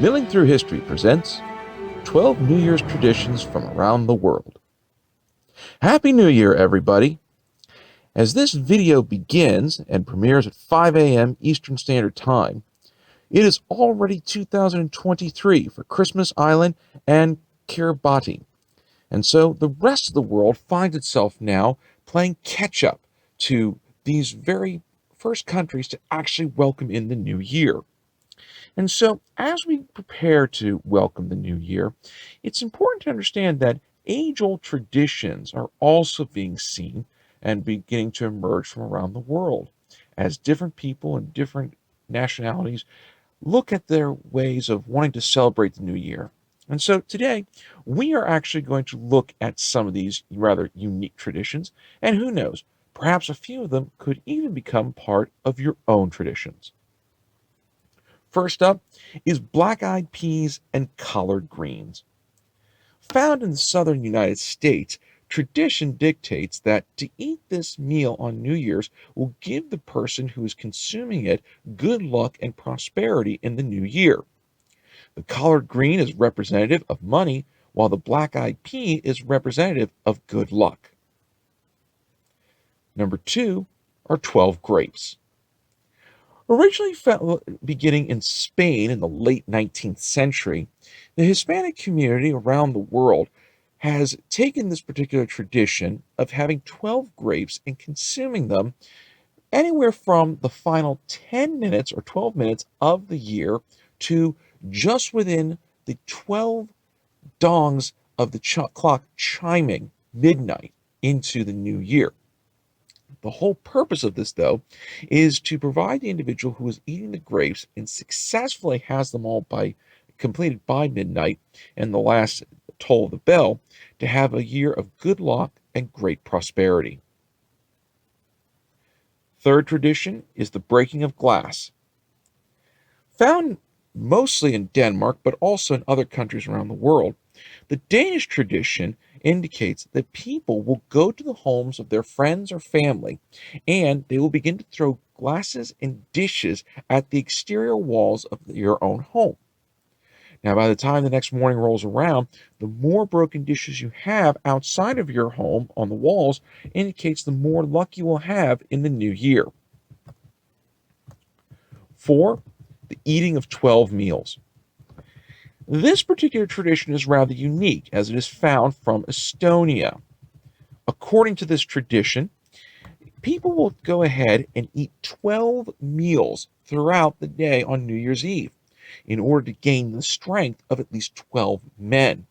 Milling Through History presents 12 New Year's Traditions from Around the World. Happy New Year, everybody! As this video begins and premieres at 5 a.m. Eastern Standard Time, it is already 2023 for Christmas Island and Kiribati. And so the rest of the world finds itself now playing catch-up to these very first countries to actually welcome in the new year. And so, as we prepare to welcome the new year, it's important to understand that age-old traditions are also being seen and beginning to emerge from around the world as different people and different nationalities look at their ways of wanting to celebrate the new year. And so today, we are actually going to look at some of these rather unique traditions, and who knows, perhaps a few of them could even become part of your own traditions. First up is black-eyed peas and collard greens. Found in the southern United States, tradition dictates that to eat this meal on New Year's will give the person who is consuming it good luck and prosperity in the new year. The collard green is representative of money, while the black-eyed pea is representative of good luck. Number 2 are 12 grapes. Originally beginning in Spain in the late 19th century, the Hispanic community around the world has taken this particular tradition of having 12 grapes and consuming them anywhere from the final 10 minutes or 12 minutes of the year to just within the 12 dongs of the clock chiming midnight into the new year. The whole purpose of this, though, is to provide the individual who is eating the grapes and successfully has them all completed by midnight and the last toll of the bell to have a year of good luck and great prosperity. Third tradition is the breaking of glass. Found mostly in Denmark, but also in other countries around the world, the Danish tradition indicates that people will go to the homes of their friends or family and they will begin to throw glasses and dishes at the exterior walls of your own home. Now, by the time the next morning rolls around, the more broken dishes you have outside of your home on the walls indicates the more luck you will have in the new year. 4, the eating of 12 meals. This particular tradition is rather unique as it is found from Estonia. According to this tradition, people will go ahead and eat 12 meals throughout the day on New Year's Eve in order to gain the strength of at least 12 men.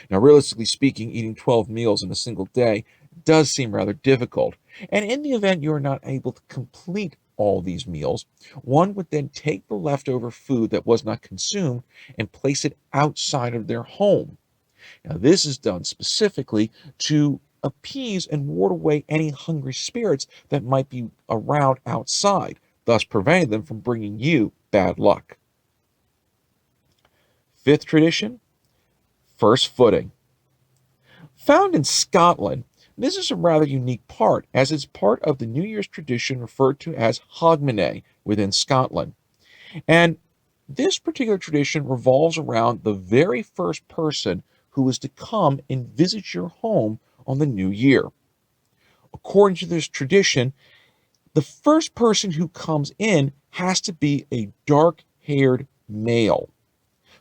Now, realistically speaking, eating 12 meals in a single day does seem rather difficult, and in the event you are not able to complete all these meals, one would then take the leftover food that was not consumed and place it outside of their home. Now, this is done specifically to appease and ward away any hungry spirits that might be around outside, thus preventing them from bringing you bad luck. Fifth tradition, first footing. Found in Scotland, this is a rather unique part, as it's part of the New Year's tradition referred to as Hogmanay within Scotland. And this particular tradition revolves around the very first person who is to come and visit your home on the new year. According to this tradition, the first person who comes in has to be a dark-haired male.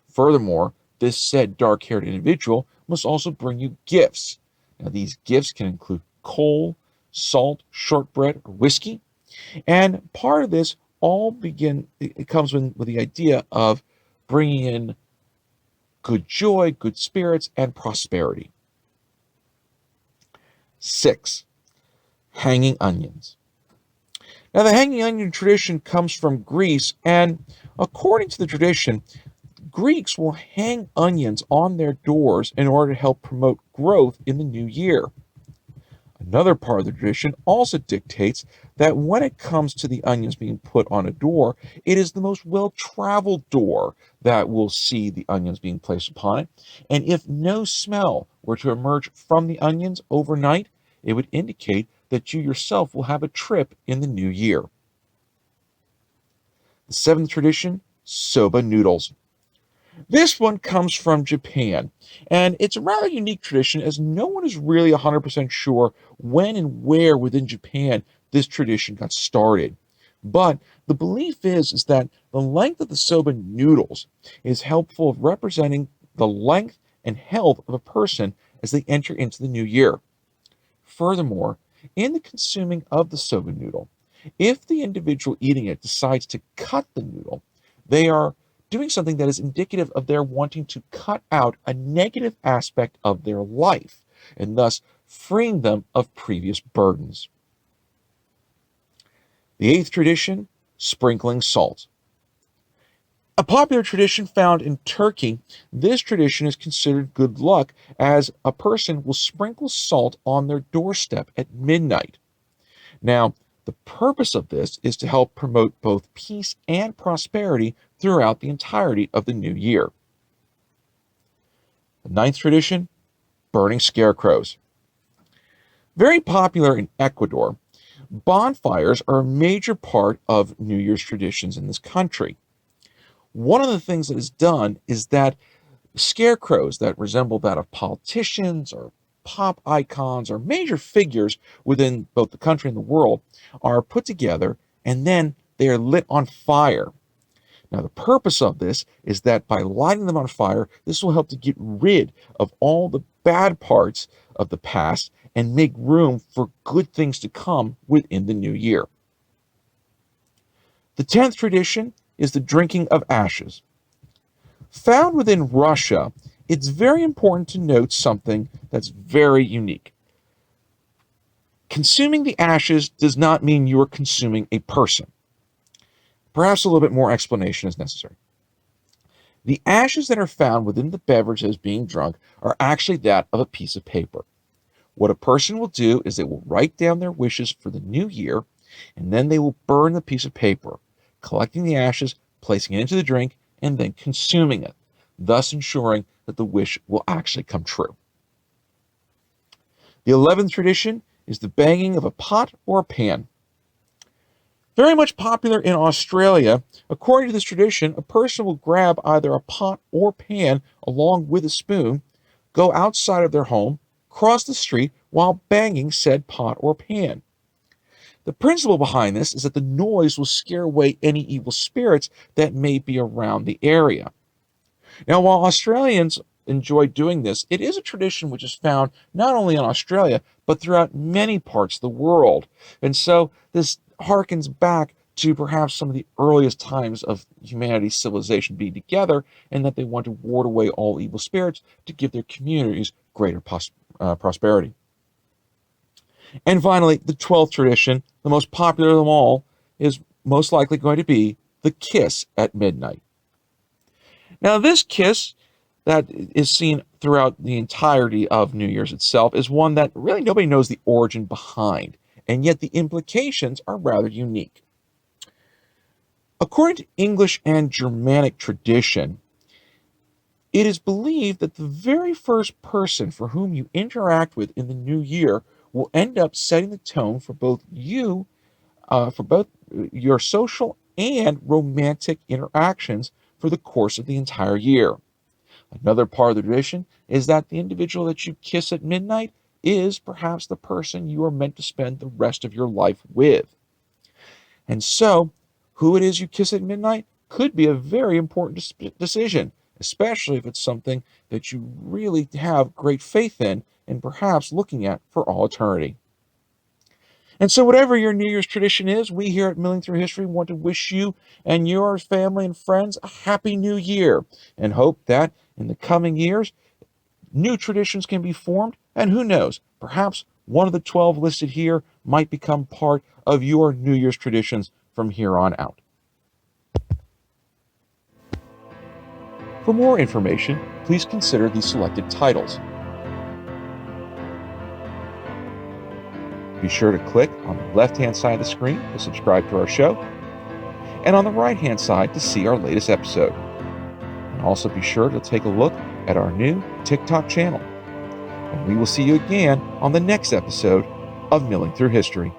Furthermore, this said dark-haired individual must also bring you gifts. Now, these gifts can include coal, salt, shortbread, or whiskey. And part of this it comes with the idea of bringing in good joy, good spirits, and prosperity. 6, hanging onions. Now, the hanging onion tradition comes from Greece, and according to the tradition, Greeks will hang onions on their doors in order to help promote growth in the new year. Another part of the tradition also dictates that when it comes to the onions being put on a door, it is the most well-traveled door that will see the onions being placed upon it. And if no smell were to emerge from the onions overnight, it would indicate that you yourself will have a trip in the new year. The 7th tradition, SOBA noodles. This one comes from Japan, and it's a rather unique tradition as no one is really 100% sure when and where within Japan this tradition got started. But the belief is that the length of the soba noodles is helpful of representing the length and health of a person as they enter into the new year. Furthermore, in the consuming of the soba noodle, if the individual eating it decides to cut the noodle, they are doing something that is indicative of their wanting to cut out a negative aspect of their life and thus freeing them of previous burdens. The eighth tradition, sprinkling salt. A popular tradition found in Turkey, this tradition is considered good luck as a person will sprinkle salt on their doorstep at midnight. Now, the purpose of this is to help promote both peace and prosperity throughout the entirety of the new year. The ninth tradition, burning scarecrows. Very popular in Ecuador, bonfires are a major part of New Year's traditions in this country. One of the things that is done is that scarecrows that resemble that of politicians or pop icons or major figures within both the country and the world are put together and then they are lit on fire. Now, the purpose of this is that by lighting them on fire, this will help to get rid of all the bad parts of the past and make room for good things to come within the new year. The 10th tradition is the drinking of ashes. Found within Russia, it's very important to note something that's very unique. Consuming the ashes does not mean you are consuming a person. Perhaps a little bit more explanation is necessary. The ashes that are found within the beverage that is being drunk are actually that of a piece of paper. What a person will do is they will write down their wishes for the new year, and then they will burn the piece of paper, collecting the ashes, placing it into the drink, and then consuming it, thus ensuring that the wish will actually come true. The 11th tradition is the banging of a pot or a pan. Very much popular in Australia, according to this tradition, a person will grab either a pot or pan along with a spoon, go outside of their home, cross the street while banging said pot or pan. The principle behind this is that the noise will scare away any evil spirits that may be around the area. Now, while Australians enjoy doing this, it is a tradition which is found not only in Australia, but throughout many parts of the world. And so this harkens back to perhaps some of the earliest times of humanity's civilization being together, and that they want to ward away all evil spirits to give their communities greater prosperity. And finally, the 12th tradition, the most popular of them all, is most likely going to be the kiss at midnight. Now, this kiss that is seen throughout the entirety of New Year's itself is one that really nobody knows the origin behind, and yet the implications are rather unique. According to English and Germanic tradition, it is believed that the very first person for whom you interact with in the new year will end up setting the tone for both your social and romantic interactions for the course of the entire year. Another part of the tradition is that the individual that you kiss at midnight is perhaps the person you are meant to spend the rest of your life with. And so, who it is you kiss at midnight could be a very important decision, especially if it's something that you really have great faith in and perhaps looking at for all eternity. And so whatever your New Year's tradition is, we here at Milling Through History want to wish you and your family and friends a happy new year and hope that in the coming years, new traditions can be formed, and who knows, perhaps one of the 12 listed here might become part of your New Year's traditions from here on out. For more information, please consider the selected titles. Be sure to click on the left-hand side of the screen to subscribe to our show, and on the right-hand side to see our latest episode. And also be sure to take a look at our new TikTok channel. And we will see you again on the next episode of Milling Through History.